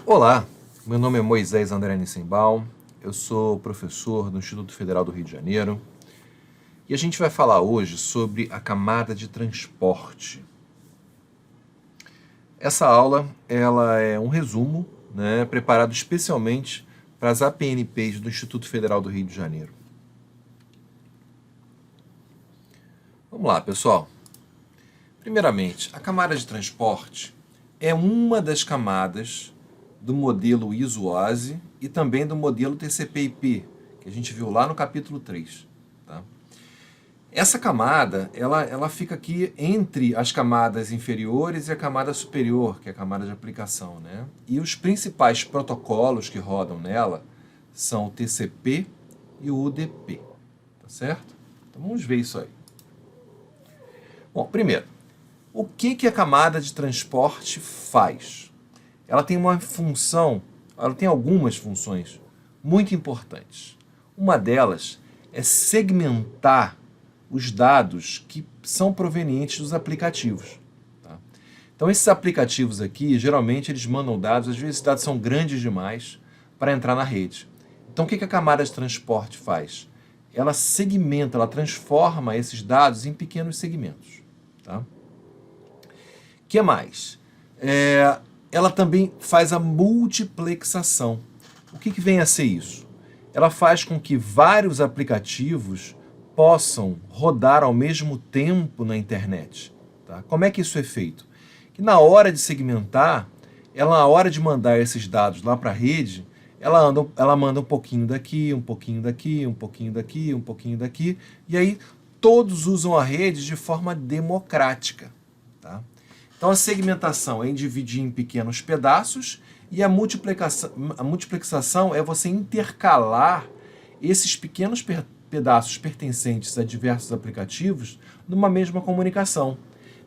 Olá, meu nome é Moisés André Nissenbaum, eu sou professor do Instituto Federal do Rio de Janeiro e a gente vai falar hoje sobre a camada de transporte. Essa aula ela é um resumo, preparado especialmente para as APNPs do Instituto Federal do Rio de Janeiro. Vamos lá, pessoal. Primeiramente, a camada de transporte é uma das camadas do modelo ISO-OSI e também do modelo TCP/IP, que a gente viu lá no capítulo 3. Tá? Essa camada, ela fica aqui entre as camadas inferiores e a camada superior, que é a camada de aplicação. Né? E os principais protocolos que rodam nela são o TCP e o UDP. Tá certo? Então vamos ver isso aí. Bom, primeiro, o que a camada de transporte faz? Ela tem uma função, ela tem algumas funções muito importantes. Uma delas é segmentar os dados que são provenientes dos aplicativos. Tá? Então esses aplicativos aqui, geralmente eles mandam dados, às vezes esses dados são grandes demais para entrar na rede. Então o que a camada de transporte faz? Ela segmenta, ela transforma esses dados em pequenos segmentos. Tá? O que mais? Ela também faz a multiplexação. O que vem a ser isso? Ela faz com que vários aplicativos possam rodar ao mesmo tempo na internet. Tá? Como é que isso é feito? Que na hora de segmentar, ela, na hora de mandar esses dados lá para a rede, ela manda um pouquinho daqui, um pouquinho daqui, um pouquinho daqui, um pouquinho daqui, e aí todos usam a rede de forma democrática. Tá? Então a segmentação é dividir em pequenos pedaços e a multiplexação é você intercalar esses pequenos pedaços pertencentes a diversos aplicativos numa mesma comunicação,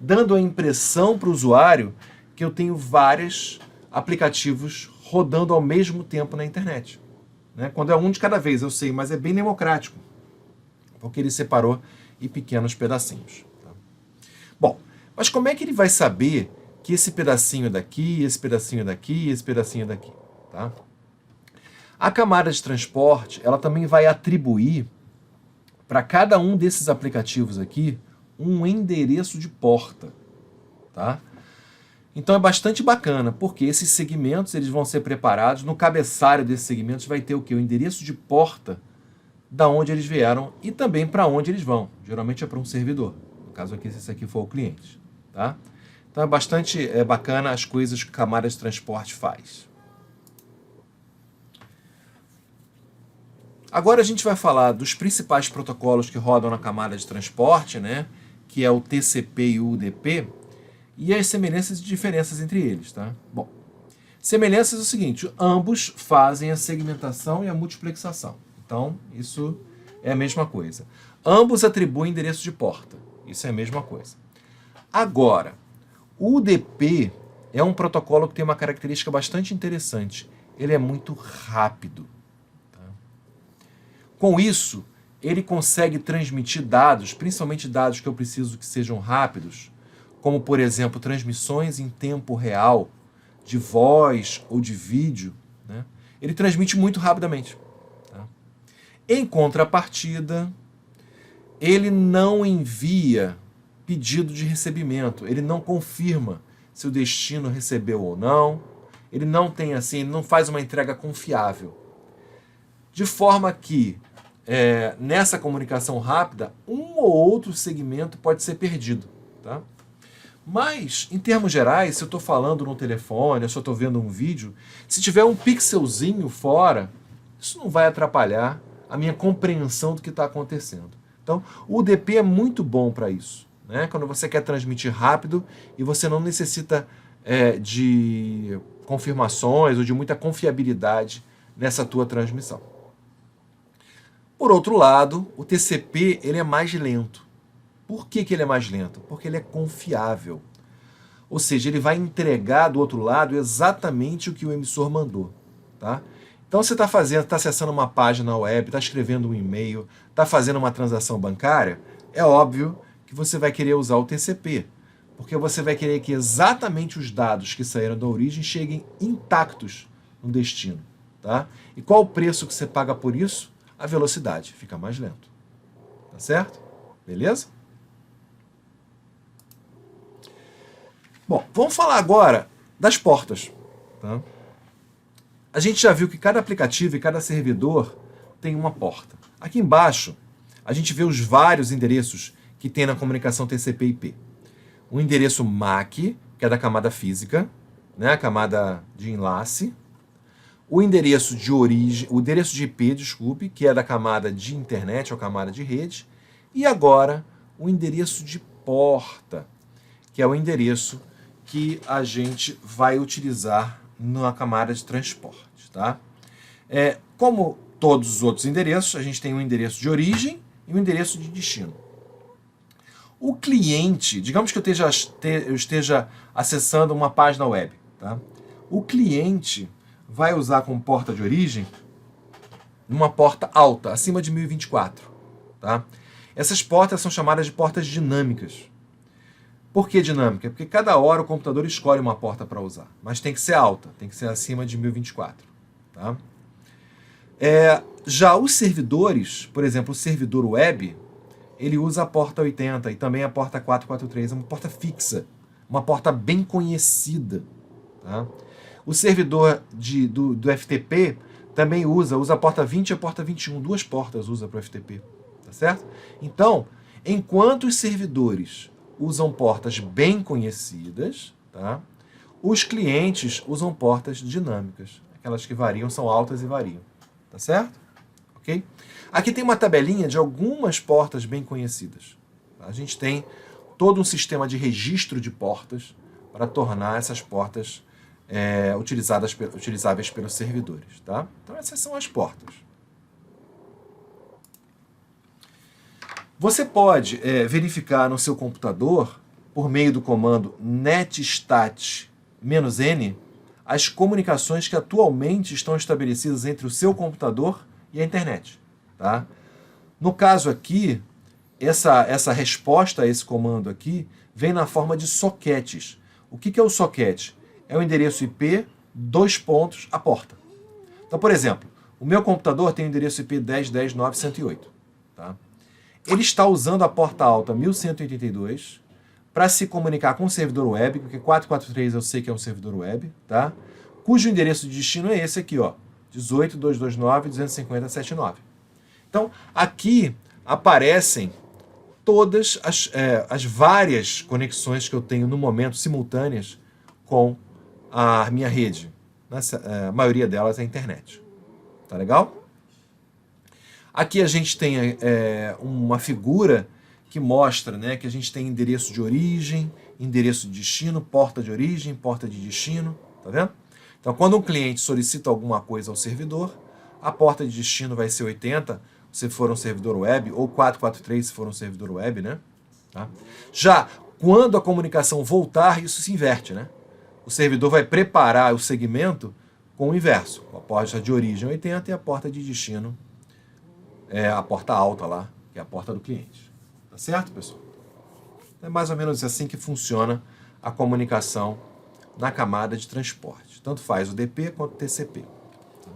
dando a impressão para o usuário que eu tenho vários aplicativos rodando ao mesmo tempo na internet. Né? Quando é um de cada vez, eu sei, mas é bem democrático, porque ele separou em pequenos pedacinhos. Tá? Bom, mas como é que ele vai saber que esse pedacinho daqui, esse pedacinho daqui, esse pedacinho daqui? Tá? A camada de transporte, ela também vai atribuir para cada um desses aplicativos aqui um endereço de porta. Tá? Então é bastante bacana, porque esses segmentos eles vão ser preparados, no cabeçalho desses segmentos vai ter o quê? O endereço de porta da onde eles vieram e também para onde eles vão. Geralmente é para um servidor. No caso aqui, se esse aqui for o cliente. Tá? Então é bastante bacana as coisas que a camada de transporte faz. Agora a gente vai falar dos principais protocolos que rodam na camada de transporte, né? Que é o TCP e o UDP, e as semelhanças e diferenças entre eles. Tá? Bom, semelhanças é o seguinte, ambos fazem a segmentação e a multiplexação. Então, isso é a mesma coisa. Ambos atribuem endereço de porta. Isso é a mesma coisa. Agora, o UDP é um protocolo que tem uma característica bastante interessante. Ele é muito rápido. Tá? Com isso, ele consegue transmitir dados, principalmente dados que eu preciso que sejam rápidos, como, por exemplo, transmissões em tempo real de voz ou de vídeo. Né? Ele transmite muito rapidamente. Em contrapartida, ele não envia pedido de recebimento, ele não confirma se o destino recebeu ou não, ele não tem assim, ele não faz uma entrega confiável. De forma que, nessa comunicação rápida, um ou outro segmento pode ser perdido. Tá? Mas, em termos gerais, se eu estou falando no telefone, se eu estou vendo um vídeo, se tiver um pixelzinho fora, isso não vai atrapalhar a minha compreensão do que está acontecendo. Então, o UDP é muito bom para isso. Né? Quando você quer transmitir rápido e você não necessita de confirmações ou de muita confiabilidade nessa tua transmissão. Por outro lado, o TCP ele é mais lento. Por que ele é mais lento? Porque ele é confiável. Ou seja, ele vai entregar do outro lado exatamente o que o emissor mandou. Tá? Então você está acessando uma página web, está escrevendo um e-mail, está fazendo uma transação bancária, é óbvio que você vai querer usar o TCP. Porque você vai querer que exatamente os dados que saíram da origem cheguem intactos no destino. Tá? E qual o preço que você paga por isso? A velocidade, fica mais lento. Tá certo? Beleza? Bom, vamos falar agora das portas. Tá? A gente já viu que cada aplicativo e cada servidor tem uma porta. Aqui embaixo, a gente vê os vários endereços que tem na comunicação TCP/IP. O endereço MAC, que é da camada física, né, a camada de enlace. O endereço de origem, o endereço de IP, desculpe, que é da camada de internet ou camada de rede. E agora, o endereço de porta, que é o endereço que a gente vai utilizar na camada de transporte. Tá? Como todos os outros endereços, a gente tem um endereço de origem e um endereço de destino. O cliente, digamos que eu esteja acessando uma página web. Tá? O cliente vai usar como porta de origem uma porta alta, acima de 1024. Tá? Essas portas são chamadas de portas dinâmicas. Por que dinâmica? Porque cada hora o computador escolhe uma porta para usar, mas tem que ser alta, tem que ser acima de 1024. Tá? Já os servidores, por exemplo, o servidor web, ele usa a porta 80 e também a porta 443, é uma porta fixa, uma porta bem conhecida. Tá? O servidor do FTP também usa a porta 20 e a porta 21, duas portas usa para o FTP. Tá certo? Então, enquanto os servidores usam portas bem conhecidas, tá? Os clientes usam portas dinâmicas. Aquelas que variam, são altas e variam. Tá certo? Ok? Aqui tem uma tabelinha de algumas portas bem conhecidas. A gente tem todo um sistema de registro de portas para tornar essas portas utilizáveis pelos servidores. Tá? Então essas são as portas. Você pode verificar no seu computador, por meio do comando netstat-n, as comunicações que atualmente estão estabelecidas entre o seu computador e a internet. Tá? No caso aqui, essa resposta a esse comando aqui vem na forma de soquetes. O que é o soquete? É o endereço IP, a porta. Então, por exemplo, o meu computador tem o endereço IP 10.10.9.108. Tá? Ele está usando a porta alta 1182 para se comunicar com o servidor web, porque 443 eu sei que é um servidor web, tá? Cujo endereço de destino é esse aqui, ó, 18.229.250.79. Então, aqui aparecem todas as várias conexões que eu tenho no momento, simultâneas, com a minha rede. A maioria delas é a internet. Tá legal? Aqui a gente tem uma figura que mostra, né, que a gente tem endereço de origem, endereço de destino, porta de origem, porta de destino. Tá vendo? Então, quando um cliente solicita alguma coisa ao servidor, a porta de destino vai ser 80, se for um servidor web, ou 443 se for um servidor web, né? Tá? Já quando a comunicação voltar, isso se inverte, né? O servidor vai preparar o segmento com o inverso. A porta de origem 80 e a porta de destino a porta alta lá, que é a porta do cliente. Tá certo, pessoal? É mais ou menos assim que funciona a comunicação na camada de transporte. Tanto faz o DP quanto o TCP. Tá?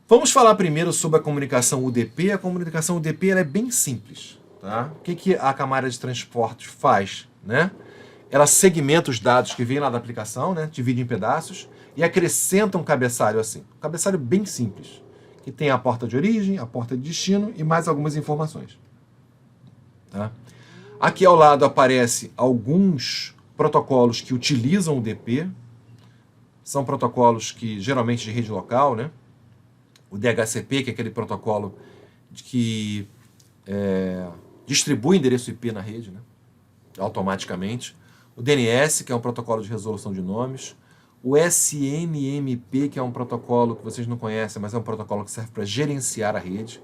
Vamos falar primeiro sobre a comunicação UDP. A comunicação UDP ela é bem simples. Tá? O que a camada de transporte faz? Né? Ela segmenta os dados que vêm lá da aplicação, né? Divide em pedaços e acrescenta um cabeçalho assim. Um cabeçalho bem simples, que tem a porta de origem, a porta de destino e mais algumas informações. Tá? Aqui ao lado aparecem alguns protocolos que utilizam o DP. São protocolos que geralmente de rede local, né? O DHCP, que é aquele protocolo que distribui endereço IP na rede, né? Automaticamente. O DNS, que é um protocolo de resolução de nomes. O SNMP, que é um protocolo que vocês não conhecem, mas é um protocolo que serve para gerenciar a rede.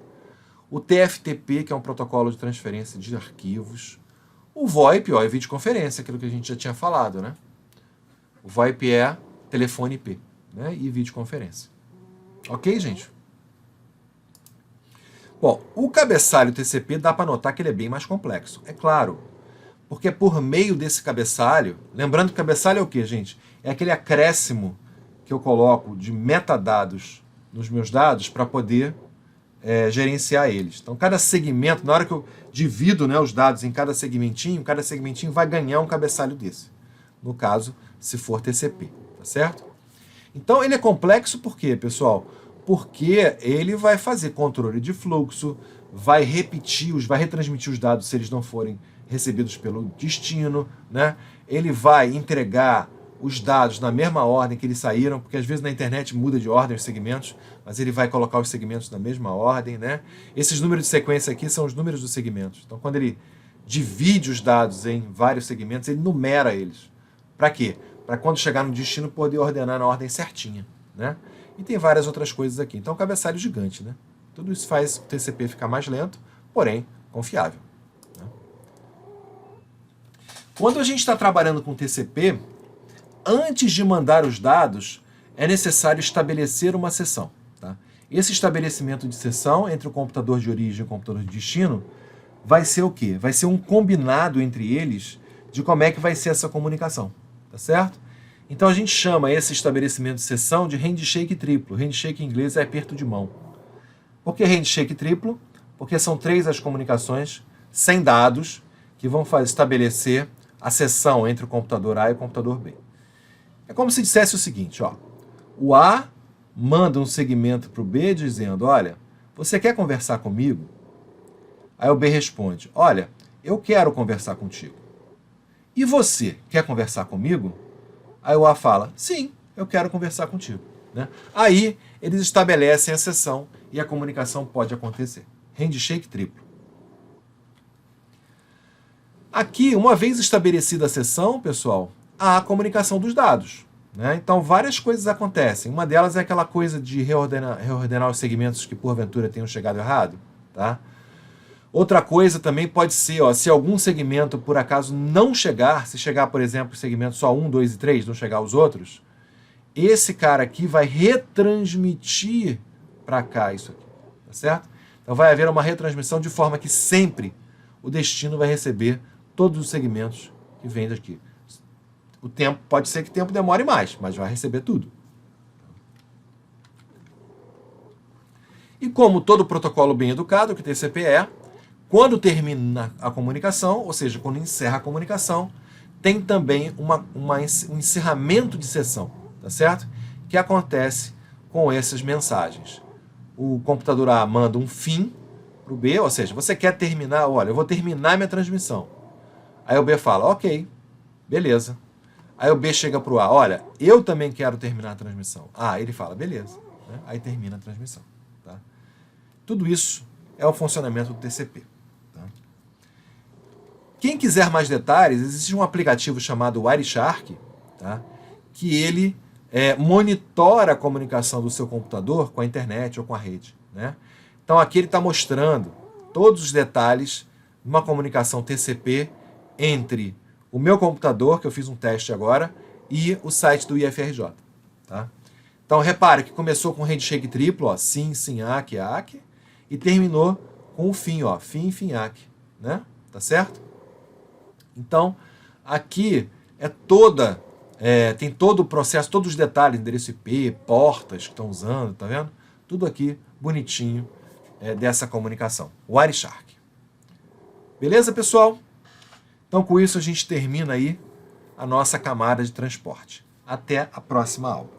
O TFTP, que é um protocolo de transferência de arquivos. O VoIP, é videoconferência, aquilo que a gente já tinha falado, né? O VoIP é telefone IP, né? E videoconferência. Ok, gente? Bom, o cabeçalho TCP dá para notar que ele é bem mais complexo. É claro, porque é por meio desse cabeçalho, lembrando que o cabeçalho é o quê, gente? É aquele acréscimo que eu coloco de metadados nos meus dados para poder gerenciar eles. Então, cada segmento, na hora que eu divido, né, os dados em cada segmentinho vai ganhar um cabeçalho desse. No caso, se for TCP, tá certo? Então, ele é complexo por quê, pessoal? Porque ele vai fazer controle de fluxo, vai retransmitir os dados se eles não forem recebidos pelo destino, né? Ele vai entregar os dados na mesma ordem que eles saíram, porque às vezes na internet muda de ordem os segmentos, mas ele vai colocar os segmentos na mesma ordem, né? Esses números de sequência aqui são os números dos segmentos. Então, quando ele divide os dados em vários segmentos, ele numera eles. Para quê? Para quando chegar no destino poder ordenar na ordem certinha, né? E tem várias outras coisas aqui. Então, cabeçalho gigante, né? Tudo isso faz o TCP ficar mais lento, porém confiável, né? Quando a gente está trabalhando com TCP, antes de mandar os dados, é necessário estabelecer uma sessão. Tá? Esse estabelecimento de sessão entre o computador de origem e o computador de destino vai ser o quê? Vai ser um combinado entre eles de como é que vai ser essa comunicação. Tá certo? Então a gente chama esse estabelecimento de sessão de handshake triplo. Handshake em inglês é aperto de mão. Por que handshake triplo? Porque são 3 as comunicações sem dados que vão estabelecer a sessão entre o computador A e o computador B. É como se dissesse o seguinte, ó, o A manda um segmento para o B dizendo, olha, você quer conversar comigo? Aí o B responde, olha, eu quero conversar contigo. E você quer conversar comigo? Aí o A fala, sim, eu quero conversar contigo. Né? Aí eles estabelecem a sessão e a comunicação pode acontecer. Handshake triplo. Aqui, uma vez estabelecida a sessão, pessoal, há a comunicação dos dados. Né? Então, várias coisas acontecem. Uma delas é aquela coisa de reordenar os segmentos que, porventura, tenham chegado errado. Tá? Outra coisa também pode ser, ó, se algum segmento, por acaso, não chegar, se chegar, por exemplo, o segmento só 1, 2 e 3, não chegar os outros, esse cara aqui vai retransmitir para cá isso aqui. Tá certo? Então, vai haver uma retransmissão de forma que sempre o destino vai receber todos os segmentos que vêm daqui. O tempo, pode ser que o tempo demore mais, mas vai receber tudo. E como todo protocolo bem educado, que TCP é, quando termina a comunicação, ou seja, quando encerra a comunicação, tem também um encerramento de sessão, tá certo? Que acontece com essas mensagens. O computador A manda um fim para o B, ou seja, você quer terminar, olha, eu vou terminar minha transmissão. Aí o B fala, ok, beleza. Aí o B chega para o A, olha, eu também quero terminar a transmissão. Ah, ele fala, beleza. Né? Aí termina a transmissão. Tá? Tudo isso é o funcionamento do TCP. Tá? Quem quiser mais detalhes, existe um aplicativo chamado Wireshark, tá? Que ele monitora a comunicação do seu computador com a internet ou com a rede. Né? Então aqui ele está mostrando todos os detalhes de uma comunicação TCP entre o meu computador, que eu fiz um teste agora, e o site do IFRJ. Tá? Então, repare que começou com handshake triplo, ó, sim, sim, AC, AC, e terminou com o fim, ó, fim, fim, AC. Né? Tá certo? Então, aqui tem todo o processo, todos os detalhes, endereço IP, portas que estão usando, tá vendo? Tudo aqui bonitinho dessa comunicação. Wireshark. Beleza, pessoal? Então, com isso, a gente termina aí a nossa camada de transporte. Até a próxima aula.